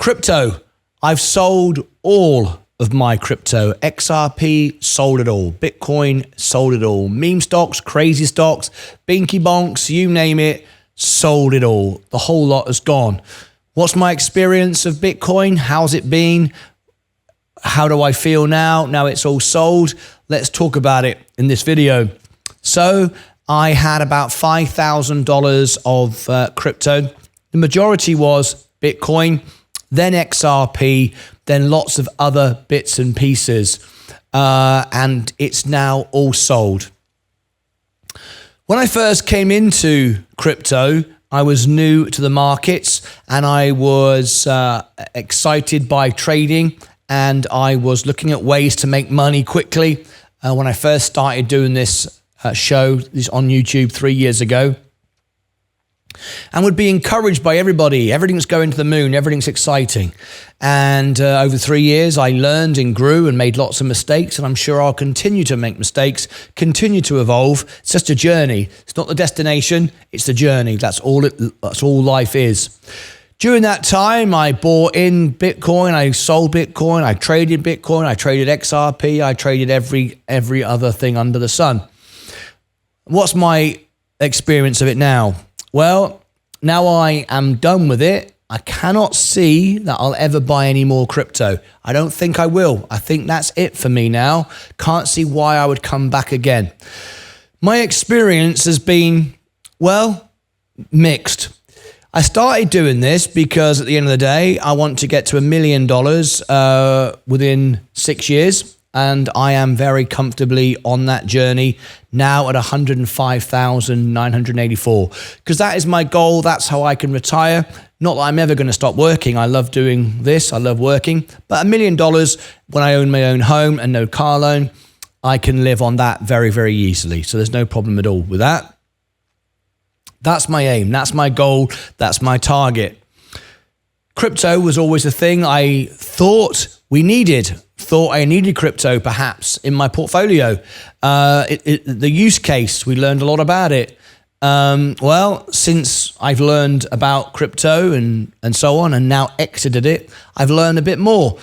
Crypto. I've sold all of my crypto. XRP, sold it all. Bitcoin, sold it all. Meme stocks, crazy stocks, binky bonks, you name it, sold it all. The whole lot is gone. What's my experience of Bitcoin? How's it been? How do I feel now? Now it's all sold. Let's talk about it in this video. So I had about $5,000 of crypto. The majority was Bitcoin, then XRP, then lots of other bits and pieces. And it's now all sold. When I first came into crypto, I was new to the markets and I was excited by trading, and I was looking at ways to make money quickly. When I first started doing this show on YouTube 3 years ago, and would be encouraged by everybody. Everything's going to the moon. Everything's exciting. And over 3 years, I learned and grew and made lots of mistakes. And I'm sure I'll continue to make mistakes, continue to evolve. It's just a journey. It's not the destination. It's the journey. That's all life is. During that time, I bought in Bitcoin. I sold Bitcoin. I traded Bitcoin. I traded XRP. I traded every other thing under the sun. What's my experience of it now? Well, now I am done with it. I cannot see that I'll ever buy any more crypto. I don't think I will. I think that's it for me now. Can't see why I would come back again. My experience has been, well, mixed. I started doing this because at the end of the day, I want to get to $1 million within 6 years. And I am very comfortably on that journey now at 105,984, because that is my goal. That's how I can retire. Not that I'm ever going to stop working. I love doing this. I love working. But $1 million when I own my own home and no car loan, I can live on that very, very easily. So there's no problem at all with that. That's my aim. That's my goal. That's my target. Crypto was always a thing I thought I needed crypto perhaps in my portfolio. The use case, we learned a lot about it. Well, since I've learned about crypto and so on, and now exited it, I've learned a bit more.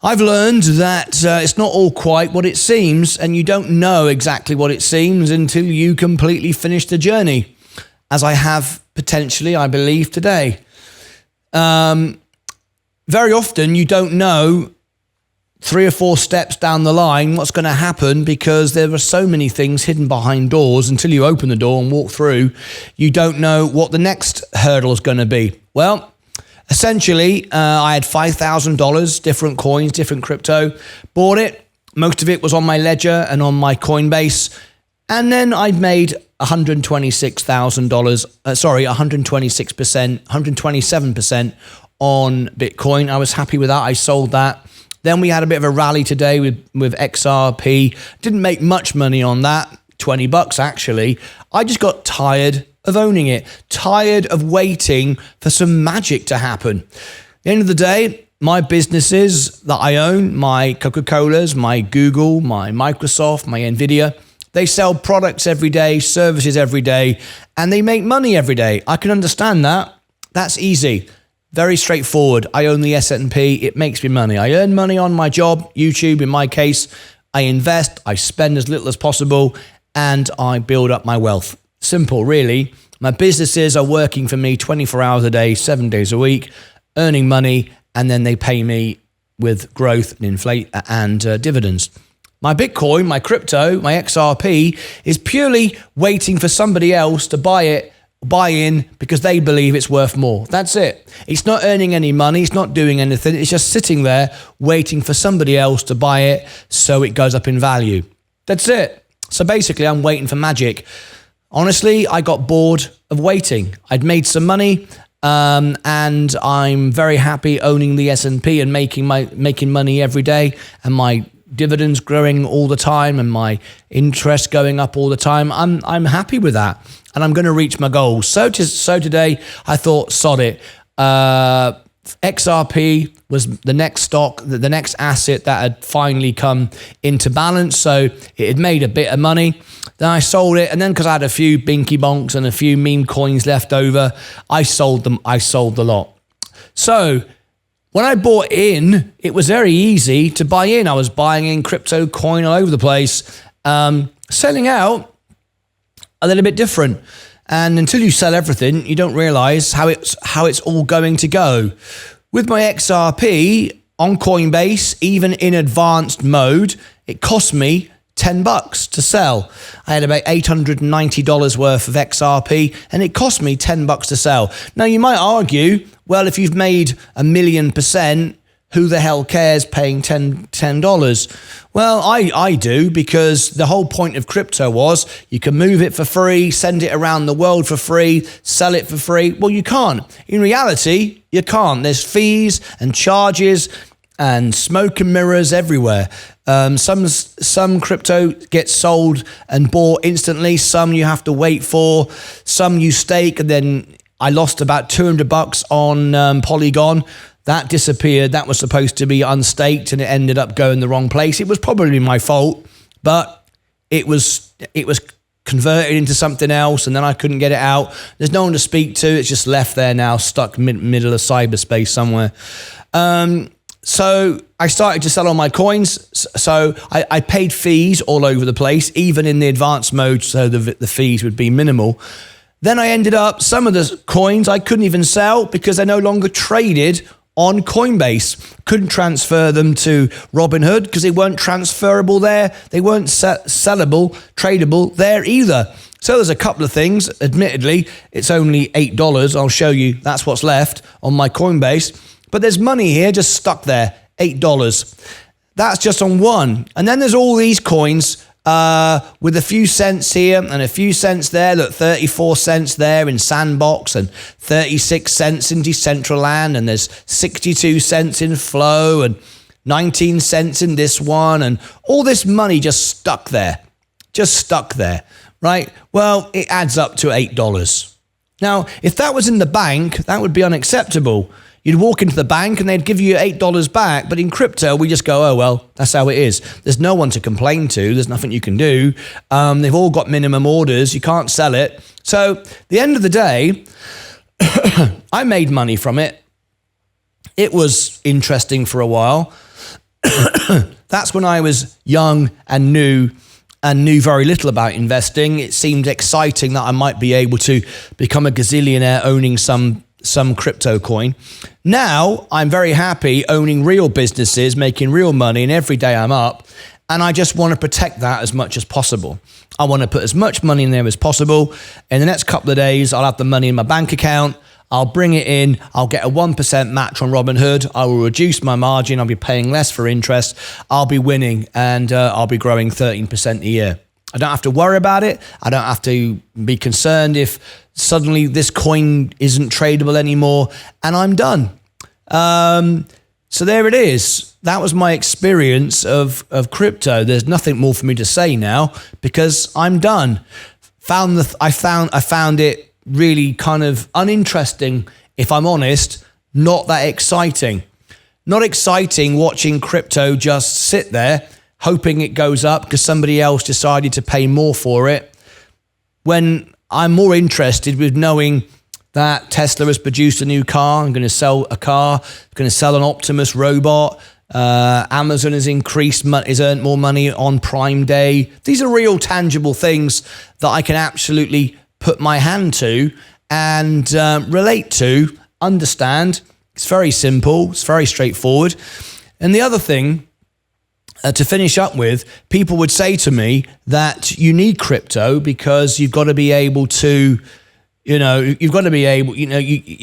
I've learned that it's not all quite what it seems, and you don't know exactly what it seems until you completely finish the journey, as I have potentially, I believe, today. Very often you don't know 3 or 4 steps down the line what's going to happen, because there are so many things hidden behind doors. Until you open the door and walk through, you don't know what the next hurdle is going to be. Well, essentially, I had $5,000, different coins, different crypto, bought it. Most of it was on my ledger and on my Coinbase. And then I'd made $126,000, 127% on Bitcoin. I was happy with that. I sold that. Then we had a bit of a rally today with XRP. Didn't make much money on that, $20 actually. I just got tired of owning it, tired of waiting for some magic to happen. At the end of the day, my businesses that I own, my Coca-Colas, my Google, my Microsoft, my Nvidia, they sell products every day, services every day, and they make money every day. I can understand that. That's easy. Very straightforward. I own the S&P. It makes me money. I earn money on my job, YouTube in my case. I invest, I spend as little as possible, and I build up my wealth. Simple, really. My businesses are working for me 24 hours a day, 7 days a week, earning money, and then they pay me with growth and dividends. My Bitcoin, my crypto, my XRP is purely waiting for somebody else to buy in because they believe it's worth more. That's it. It's not earning any money. It's not doing anything. It's just sitting there waiting for somebody else to buy it so it goes up in value. That's it. So basically, I'm waiting for magic. Honestly, I got bored of waiting. I'd made some money, and I'm very happy owning the S&P and making money every day, and my dividends growing all the time and my interest going up all the time. I'm happy with that, and I'm going to reach my goals. So today I thought, sod it. XRP was the next stock, the next asset that had finally come into balance. So it had made a bit of money. Then I sold it, and then because I had a few binky bonks and a few meme coins left over, I sold them. I sold the lot. So When I bought in, it was very easy to buy in. I was buying in crypto coin all over the place. Selling out, a little bit different. And until you sell everything, you don't realize how it's all going to go. With my XRP on Coinbase, even in advanced mode, it cost me $10 to sell. I had about $890 worth of XRP and it cost me $10 to sell. Now you might argue, well, if you've made 1,000,000%, who the hell cares paying $10? Well, I do, because the whole point of crypto was you can move it for free, send it around the world for free, sell it for free. Well, you can't. In reality, you can't. There's fees and charges and smoke and mirrors everywhere. Some crypto gets sold and bought instantly. Some you have to wait for. Some you stake, and then I lost about $200 on Polygon. That disappeared. That was supposed to be unstaked and it ended up going the wrong place. It was probably my fault, but it was converted into something else and then I couldn't get it out. There's no one to speak to. It's just left there now, stuck middle of cyberspace somewhere. So I started to sell all my coins. So I paid fees all over the place, even in the advanced mode, so the fees would be minimal. Then I ended up, some of the coins I couldn't even sell because they're no longer traded on Coinbase. Couldn't transfer them to Robinhood because they weren't transferable there. They weren't sellable, tradable there either. So there's a couple of things. Admittedly, it's only $8. I'll show you. That's what's left on my Coinbase. But there's money here just stuck there, $8. That's just on one. And then there's all these coins with a few cents here and a few cents there. Look, 34 cents there in Sandbox and 36 cents in Decentraland, and there's 62 cents in Flow and 19 cents in this one, and all this money just stuck there, right? Well, it adds up to $8. Now, if that was in the bank, that would be unacceptable. You'd walk into the bank and they'd give you $8 back. But in crypto, we just go, oh, well, that's how it is. There's no one to complain to. There's nothing you can do. They've all got minimum orders. You can't sell it. So the end of the day, I made money from it. It was interesting for a while. That's when I was young and knew very little about investing. It seemed exciting that I might be able to become a gazillionaire owning some crypto coin. Now I'm very happy owning real businesses, making real money, and every day I'm up, and I just want to protect that as much as possible. I want to put as much money in there as possible. In the next couple of days, I'll have the money in my bank account. I'll bring it in. I'll get a 1% match on Robinhood. I will reduce my margin. I'll be paying less for interest. I'll be winning, and I'll be growing 13% a year. I don't have to worry about it. I don't have to be concerned if suddenly this coin isn't tradable anymore, and I'm done. So there it is. That was my experience of crypto. There's nothing more for me to say now because I'm done. I found it really kind of uninteresting, if I'm honest, not that exciting. Not exciting watching crypto just sit there hoping it goes up because somebody else decided to pay more for it, when I'm more interested with knowing that Tesla has produced a new car. I'm going to sell a car. I'm going to sell an Optimus robot. Amazon has earned more money on Prime Day. These are real tangible things that I can absolutely put my hand to and relate to, understand. It's very simple. It's very straightforward. And the other thing, to finish up with, people would say to me that you need crypto because you've got to be able to, you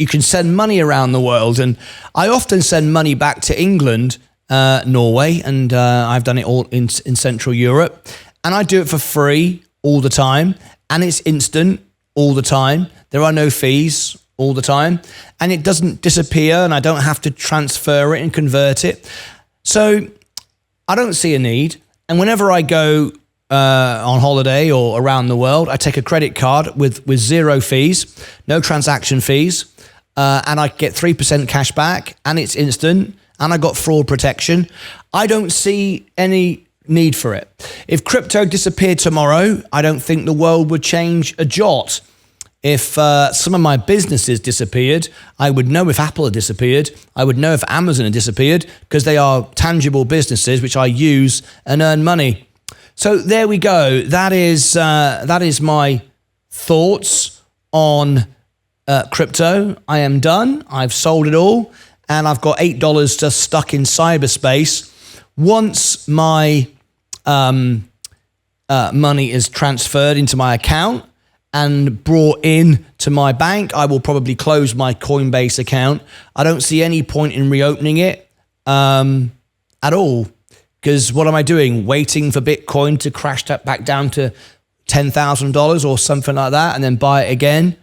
can send money around the world. And I often send money back to England, Norway, and I've done it all in Central Europe. And I do it for free all the time. And it's instant all the time. There are no fees all the time. And it doesn't disappear, and I don't have to transfer it and convert it. So I don't see a need. And whenever I go on holiday or around the world, I take a credit card with zero fees, no transaction fees, and I get 3% cash back, and it's instant, and I got fraud protection. I don't see any need for it. If crypto disappeared tomorrow, I don't think the world would change a jot. If some of my businesses disappeared, I would know if Apple had disappeared. I would know if Amazon had disappeared, because they are tangible businesses which I use and earn money. So there we go. That is my thoughts on crypto. I am done. I've sold it all, and I've got $8 just stuck in cyberspace. Once my money is transferred into my account and brought in to my bank, I will probably close my Coinbase account. I don't see any point in reopening it at all, because what am I doing? Waiting for Bitcoin to crash back down to $10,000 or something like that and then buy it again?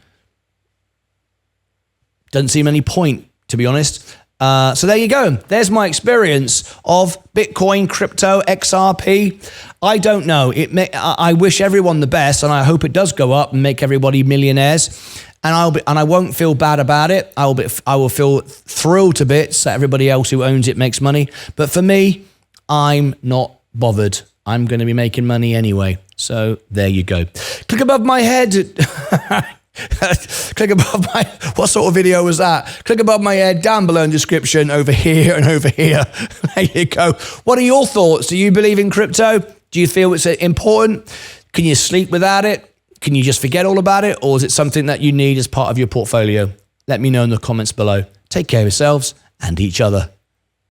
Doesn't seem any point, to be honest. So there you go. There's my experience of Bitcoin, crypto, XRP. I don't know. I wish everyone the best, and I hope it does go up and make everybody millionaires. And I won't feel bad about it. I will feel thrilled to bits that everybody else who owns it makes money. But for me, I'm not bothered. I'm going to be making money anyway. So there you go. Click above my head. Click above my, what sort of video was that? Click above my head, down below in the description, over here and over here. There you go. What are your thoughts? Do you believe in crypto? Do you feel it's important? Can you sleep without it? Can you just forget all about it? Or is it something that you need as part of your portfolio? Let me know in the comments below. Take care of yourselves and each other.